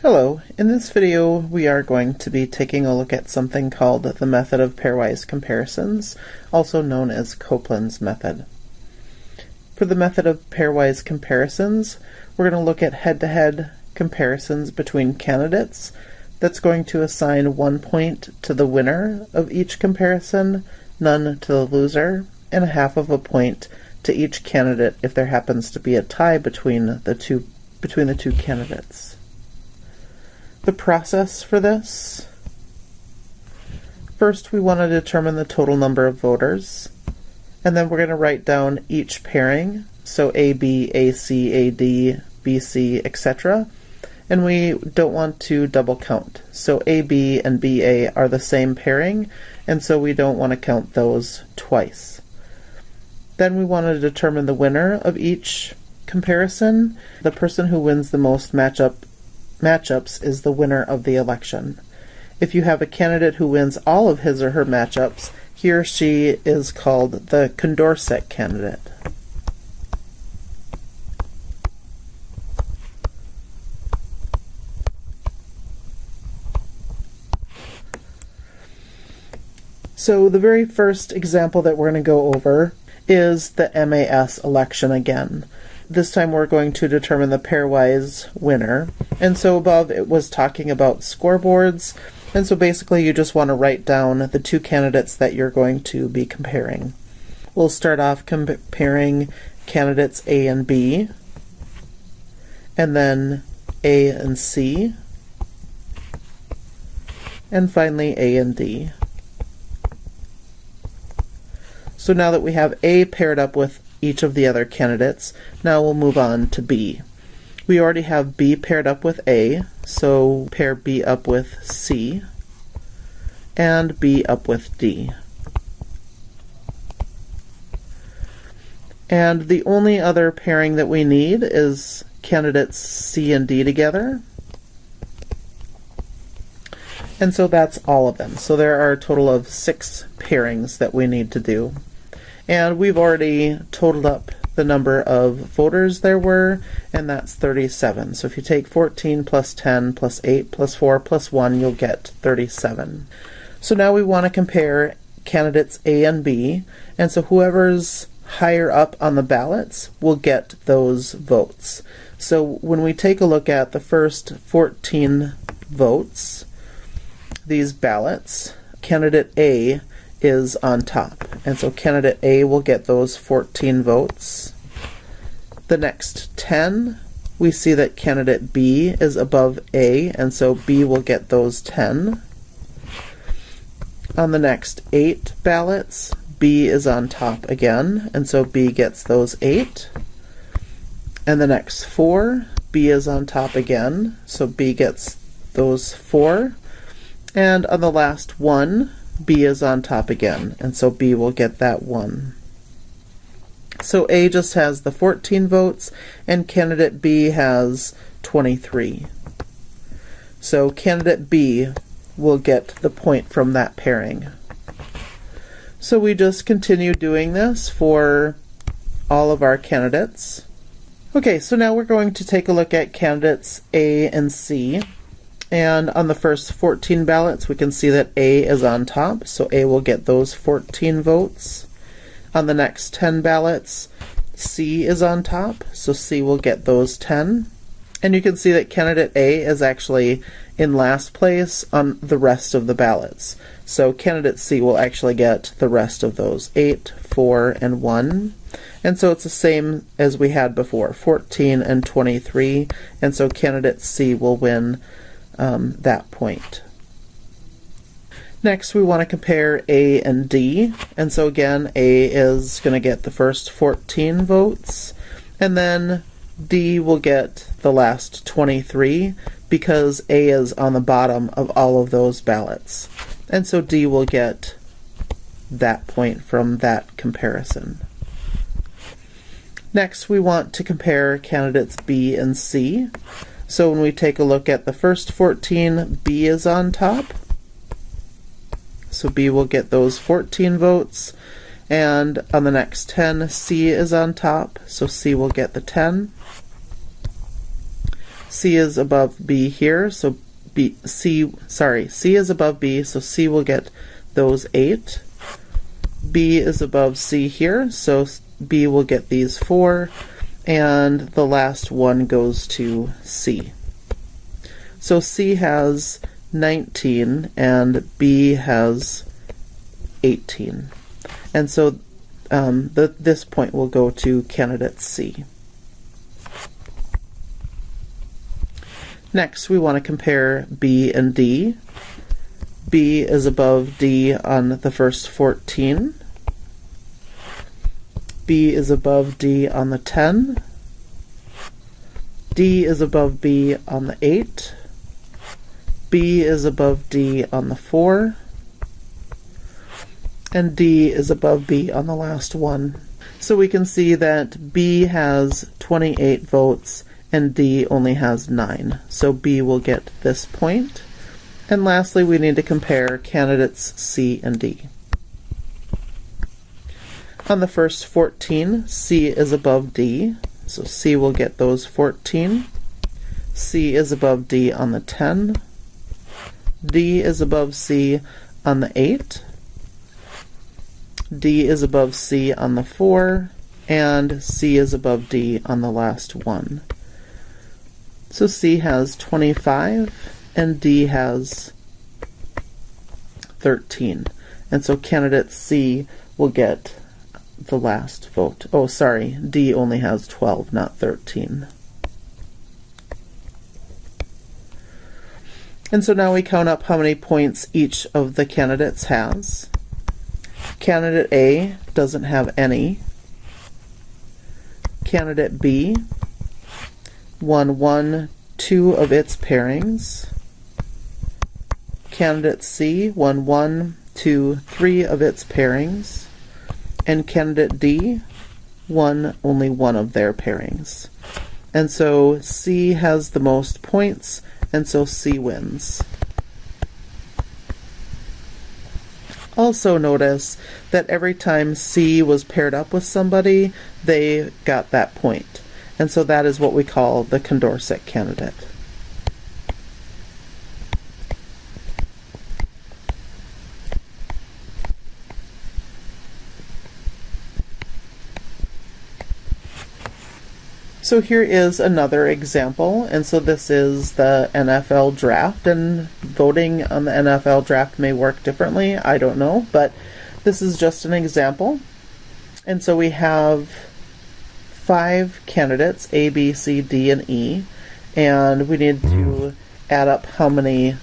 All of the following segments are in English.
Hello, in this video we are going to be taking a look at something called the method of pairwise comparisons, also known as Copeland's method. For the method of pairwise comparisons, we're going to look at head-to-head comparisons between candidates. That's going to assign 1 point to the winner of each comparison, none to the loser, and 1/2 of a point to each candidate if there happens to be a tie between the two candidates. The process for this: first we want to determine the total number of voters, and then we're going to write down each pairing, so AB, AC, AD, BC, etc. And we don't want to double count, so AB and BA are the same pairing, and so we don't want to count those twice. Then we want to determine the winner of each comparison. The person who wins the most matchups is the winner of the election. If you have a candidate who wins all of his or her matchups, he or she is called the Condorcet candidate. So the very first example that we're going to go over is the MAS election again. This time we're going to determine the pairwise winner. And so above it was talking about scoreboards, and so basically you just want to write down the two candidates that you're going to be comparing. We'll start off comparing candidates A and B, and then A and C, and finally A and D. So now that we have A paired up with each of the other candidates, now we'll move on to B. We already have B paired up with A, so pair B up with C, and B up with D. And the only other pairing that we need is candidates C and D together. And so that's all of them. So there are a total of 6 pairings that we need to do. And we've already totaled up the number of voters there were, and that's 37. So if you take 14 plus 10 plus 8 plus 4 plus 1, you'll get 37. So now we want to compare candidates A and B, and so whoever's higher up on the ballots will get those votes. So when we take a look at the first 14 votes, these ballots, candidate A is on top, and so candidate A will get those 14 votes. The next 10, we see that candidate B is above A, and so B will get those 10. On the next 8 ballots, B is on top again, and so B gets those 8. And the next 4, B is on top again, so B gets those 4. And on the last 1, B is on top again, and so B will get that 1. So A just has the 14 votes, and candidate B has 23. So candidate B will get the point from that pairing. So we just continue doing this for all of our candidates. Okay, so now we're going to take a look at candidates A and C. And on the first 14 ballots, we can see that A is on top, so A will get those 14 votes. On the next 10 ballots, C is on top, so C will get those 10. And you can see that candidate A is actually in last place on the rest of the ballots. So candidate C will actually get the rest of those, 8, 4, and 1. And so it's the same as we had before, 14 and 23, and so candidate C will win that point. Next, we want to compare A and D, and so again, A is going to get the first 14 votes, and then D will get the last 23 because A is on the bottom of all of those ballots, and so D will get that point from that comparison. Next, we want to compare candidates B and C. So when we take a look at the first 14, B is on top. So B will get those 14 votes. And on the next 10, C is on top. So C will get the 10. C is above B here, so C is above B, so C will get those 8. B is above C here, so B will get these 4, and the last one goes to C. So C has 19 and B has 18. And so this point will go to candidate C. Next, we want to compare B and D. B is above D on the first 14. B is above D on the 10. D is above B on the 8. B is above D on the 4. And D is above B on the last one. So we can see that B has 28 votes and D only has 9. So B will get this point. And lastly, we need to compare candidates C and D. On the first 14, C is above D, so C will get those 14. C is above D on the 10. D is above C on the 8. D is above C on the 4, and C is above D on the last one. So C has 25, and D has 13. And so candidate C will get the last vote. Oh, sorry, D only has 12, not 13. And so now we count up how many points each of the candidates has. Candidate A doesn't have any. Candidate B won 2 of its pairings. Candidate C won 1, 2, 3 of its pairings. And candidate D won only 1 of their pairings. And so C has the most points, and so C wins. Also notice that every time C was paired up with somebody, they got that point. And so that is what we call the Condorcet candidate. So here is another example, and so this is the NFL draft, and voting on the NFL draft may work differently, I don't know, but this is just an example. And so we have 5 candidates, A, B, C, D, and E, and we need to add up how many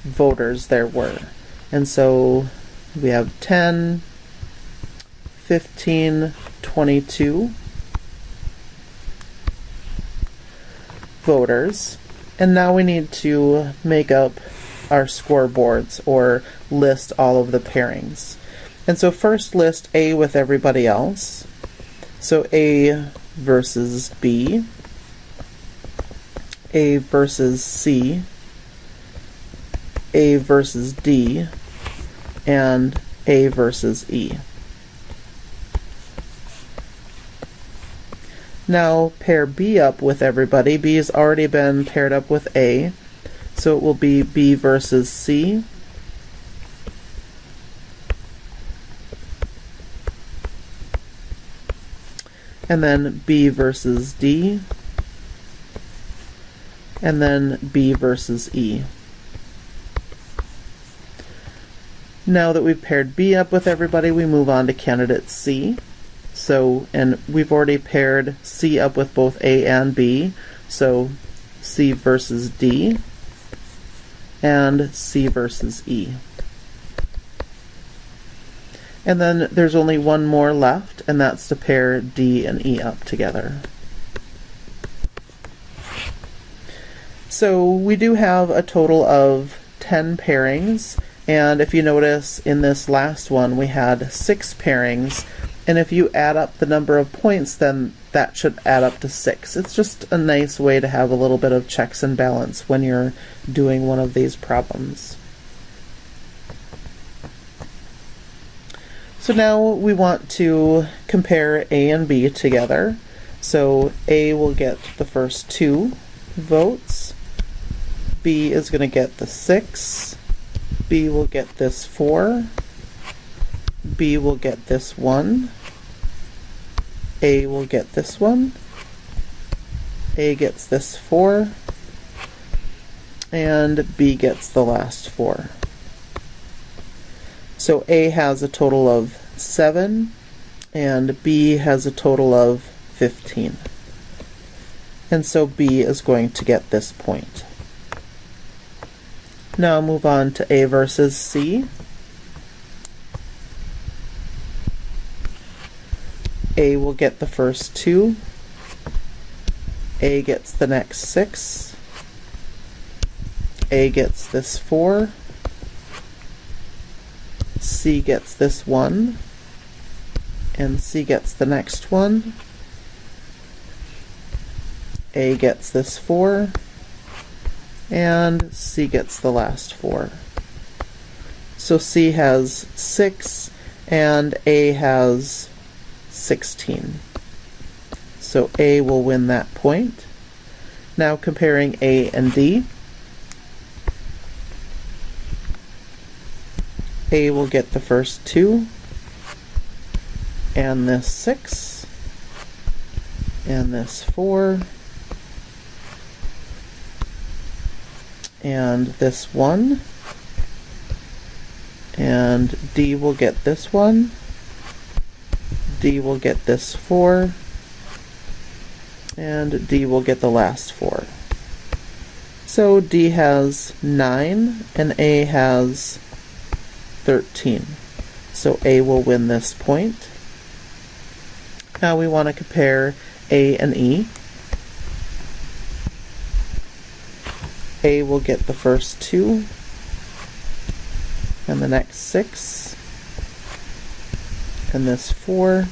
voters there were. And so we have 10, 15, 22 voters, and now we need to make up our scoreboards or list all of the pairings. And so first list A with everybody else. So A versus B, A versus C, A versus D, and A versus E. Now pair B up with everybody. B has already been paired up with A, so it will be B versus C, and then B versus D, and then B versus E. Now that we've paired B up with everybody, we move on to candidate C. So, and we've already paired C up with both A and B, so C versus D, and C versus E. And then there's only one more left, and that's to pair D and E up together. So we do have a total of 10 pairings, and if you notice in this last one we had 6 pairings, and if you add up the number of points, then that should add up to 6. It's just a nice way to have a little bit of checks and balance when you're doing one of these problems. So now we want to compare A and B together. So A will get the first 2, votes. B is going to get the 6. B will get this 4. B will get this 1. A will get this one. A gets this 4. And B gets the last 4. So A has a total of 7, and B has a total of 15. And so B is going to get this point. Now move on to A versus C. A will get the first 2. A gets the next 6. A gets this 4. C gets this 1. And C gets the next one. A gets this 4. And C gets the last 4. So C has 6 and A has 16. So A will win that point. Now comparing A and D. A will get the first 2, and this 6, and this 4, and this 1, and D will get this one, D will get this 4, and D will get the last 4. So D has 9, and A has 13. So A will win this point. Now we want to compare A and E. A will get the first 2 and the next 6 and this 4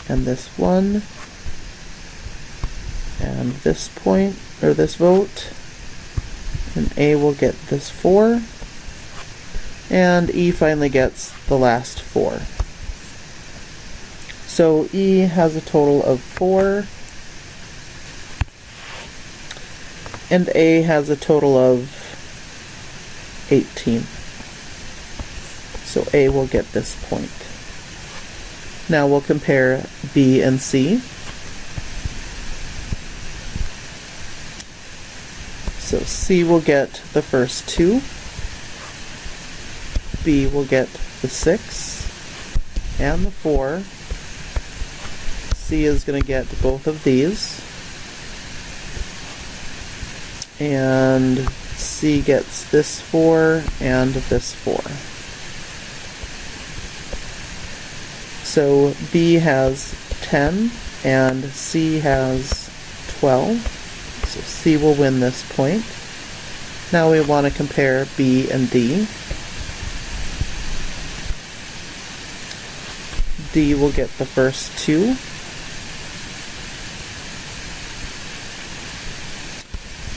and this 1 and this point, or this vote. And A will get this 4, and E finally gets the last 4. So E has a total of 4, and A has a total of 18. So A will get this point. Now we'll compare B and C. So C will get the first 2, B will get the 6 and the 4. C is going to get both of these, and C gets this 4 and this 4. So B has 10 and C has 12. So C will win this point. Now we want to compare B and D. D will get the first 2.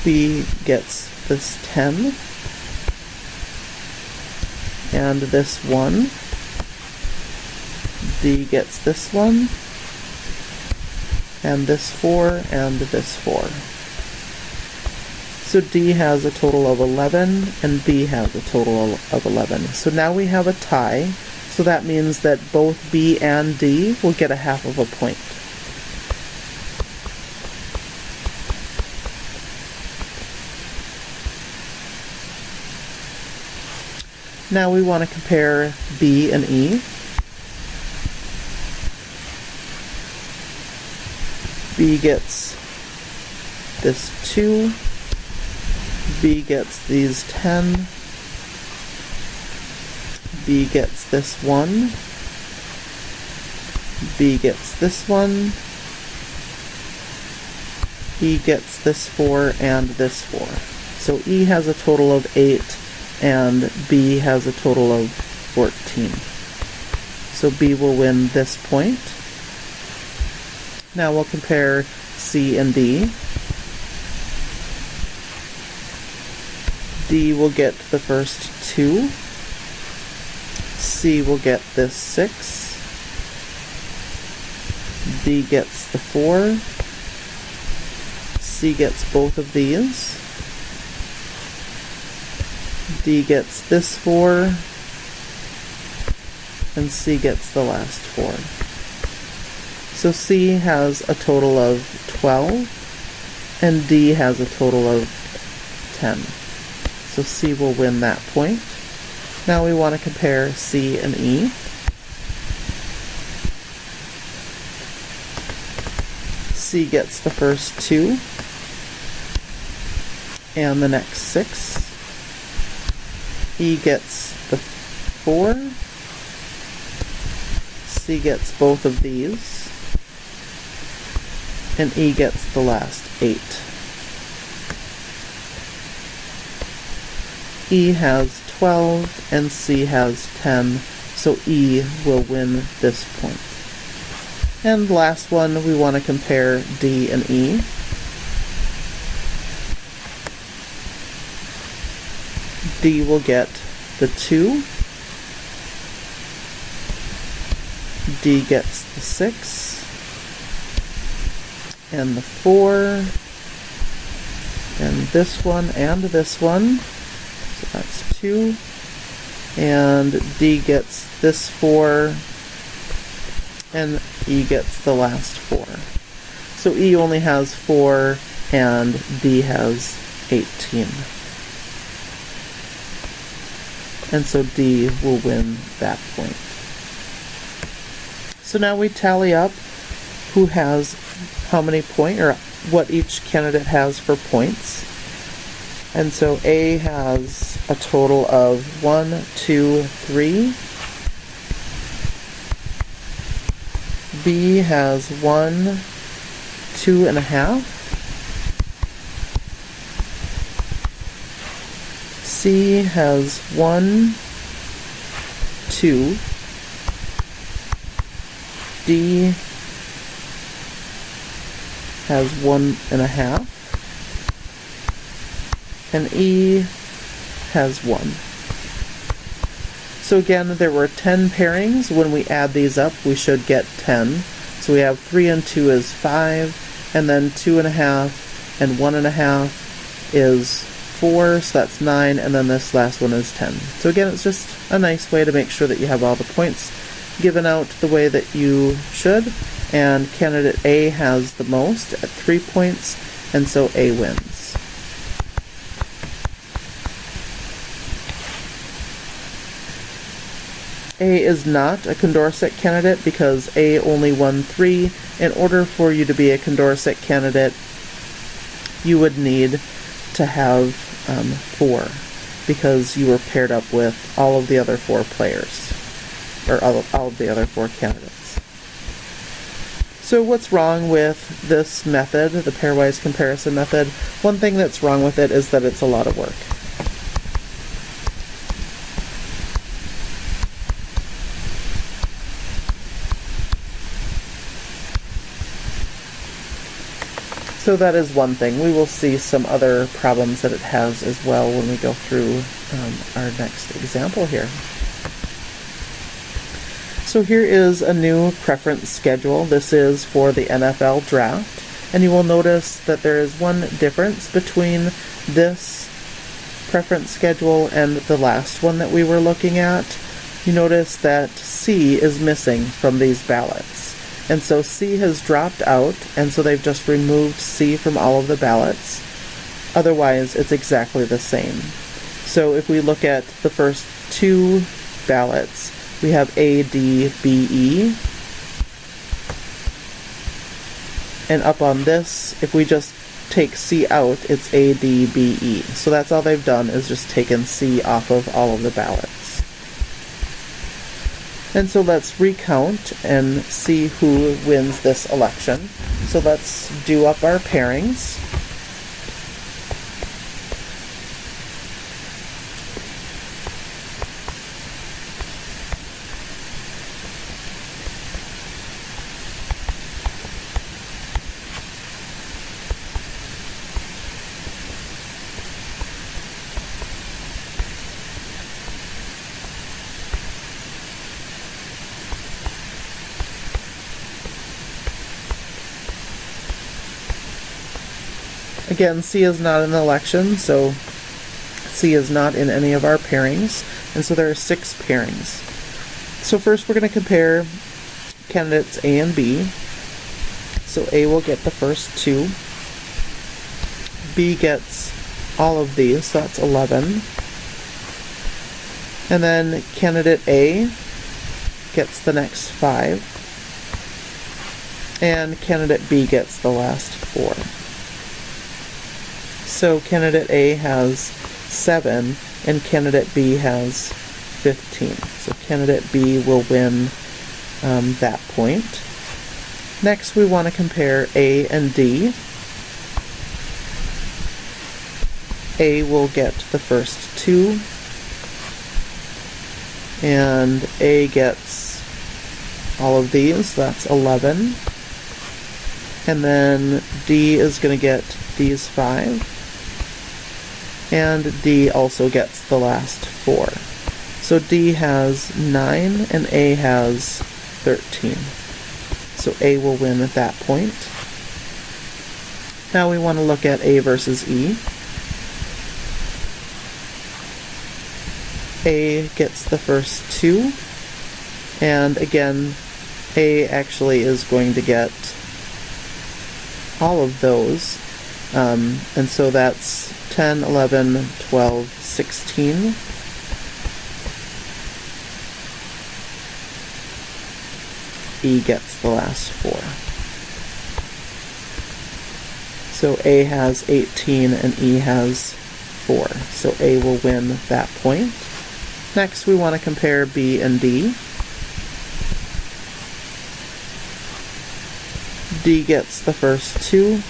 B gets this 10 and this 1. D gets this one and this 4 and this 4. So D has a total of 11 and B has a total of 11. So now we have a tie, so that means that both B and D will get a half of a point. Now we want to compare B and E. B gets this 2. B gets these 10. B gets this 1. B gets this one. E gets this 4 and this 4. So E has a total of 8 and B has a total of 14. So B will win this point. Now we'll compare C and D. D will get the first 2. C will get this 6. D gets the 4. C gets both of these. D gets this 4, and C gets the last 4. So C has a total of 12, and D has a total of 10. So C will win that point. Now we want to compare C and E. C gets the first 2, and the next 6. E gets the 4. C gets both of these. And E gets the last 8. E has 12 and C has 10, so E will win this point. And last one, we want to compare D and E. D will get the 2. D gets the 6. And the 4. And this one and this one. So that's 2. And D gets this 4. And E gets the last 4. So E only has 4 and D has 18. And so D will win that point. So now we tally up who has how many points, or what each candidate has for points. And so A has a total of 1, 2, 3. B has 1, 2.5. C has 1, 2. D has 1.5. And E has 1. So again, there were 10 pairings. When we add these up, we should get 10. So we have 3 and 2 is 5, and then 2.5 and 1.5 is 4, so that's 9, and then this last one is 10. So again, it's just a nice way to make sure that you have all the points given out the way that you should, and candidate A has the most at 3 points, and so A wins. A is not a Condorcet candidate because A only won 3. In order for you to be a Condorcet candidate, you would need to have 4, because you were paired up with all of the other 4 players, or all of the other 4 candidates. So what's wrong with this method, the pairwise comparison method? One thing that's wrong with it is that it's a lot of work. So that is one thing. We will see some other problems that it has as well when we go through our next example here. So here is a new preference schedule. This is for the NFL draft. And you will notice that there is one difference between this preference schedule and the last one that we were looking at. You notice that C is missing from these ballots. And so C has dropped out, and so they've just removed C from all of the ballots. Otherwise, it's exactly the same. So if we look at the first 2 ballots, we have A, D, B, E. And up on this, if we just take C out, it's A, D, B, E. So that's all they've done, is just taken C off of all of the ballots. And so let's recount and see who wins this election. So let's do up our pairings. Again, C is not in the election, so C is not in any of our pairings, and so there are 6 pairings. So first we're going to compare candidates A and B. So A will get the first 2. B gets all of these, so that's 11. And then candidate A gets the next 5. And candidate B gets the last 4. So candidate A has 7 and candidate B has 15. So candidate B will win that point. Next we want to compare A and D. A will get the first 2 and A gets all of these, that's 11. And then D is going to get these 5. And D also gets the last 4. So D has 9 and A has 13. So A will win at that point. Now we want to look at A versus E. A gets the first 2. And again, A actually is going to get all of those. And so that's 10, 11, 12, 16. E gets the last 4. So A has 18 and E has 4. So A will win that point. Next we want to compare B and D. D gets the first 2.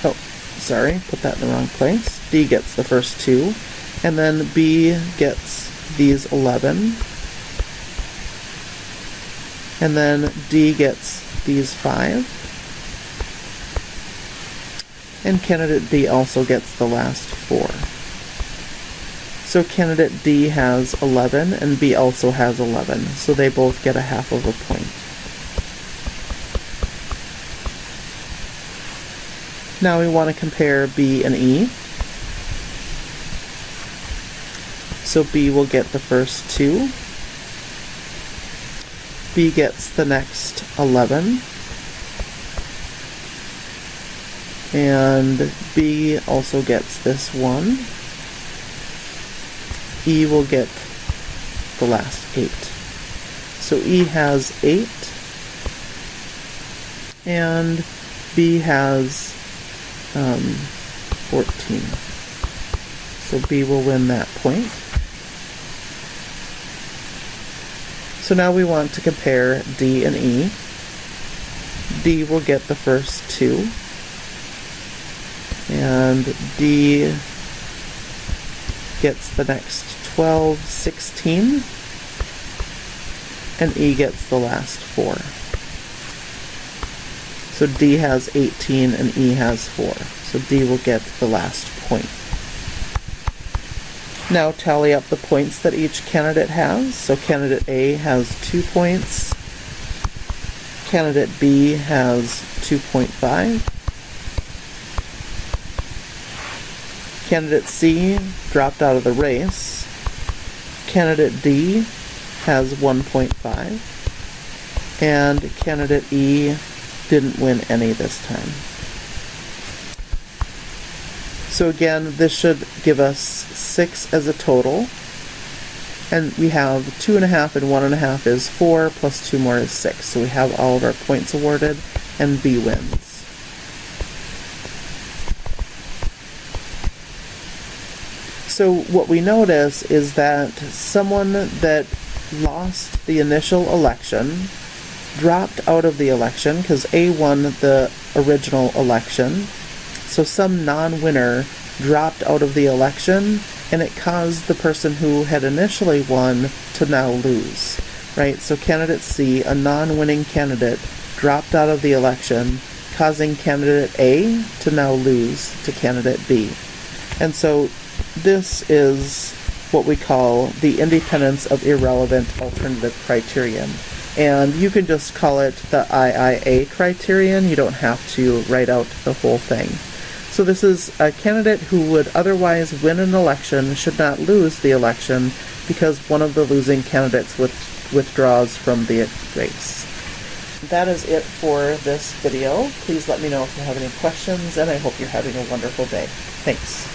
Oh, sorry, put that in the wrong place. D gets the first 2. And then B gets these 11. And then D gets these 5. And candidate D also gets the last 4. So candidate D has 11 and B also has 11. So they both get a half of a point. Now we want to compare B and E. So B will get the first 2. B gets the next 11. And B also gets this 1. E will get the last 8. So E has 8. And B has 14. So B will win that point. So now we want to compare D and E. D will get the first 2. And D gets the next 12, 16. And E gets the last 4. So D has 18 and E has 4. So D will get the last point. Now tally up the points that each candidate has. So candidate A has 2 points. Candidate B has 2.5. Candidate C dropped out of the race. Candidate D has 1.5. And candidate E didn't win any this time. So again, this should give us 6 as a total. And we have 2.5 and 1.5 is 4, plus 2 more is 6. So we have all of our points awarded, and B wins. So what we notice is that someone that lost the initial election dropped out of the election because A won the original election. So some non-winner dropped out of the election, and it caused the person who had initially won to now lose, right? So candidate C, a non-winning candidate, dropped out of the election, causing candidate A to now lose to candidate B. And so this is what we call the independence of irrelevant alternative criterion. And you can just call it the IIA criterion. You don't have to write out the whole thing. So this is a candidate who would otherwise win an election should not lose the election because one of the losing candidates withdraws from the race. That is it for this video. Please let me know if you have any questions, and I hope you're having a wonderful day. Thanks.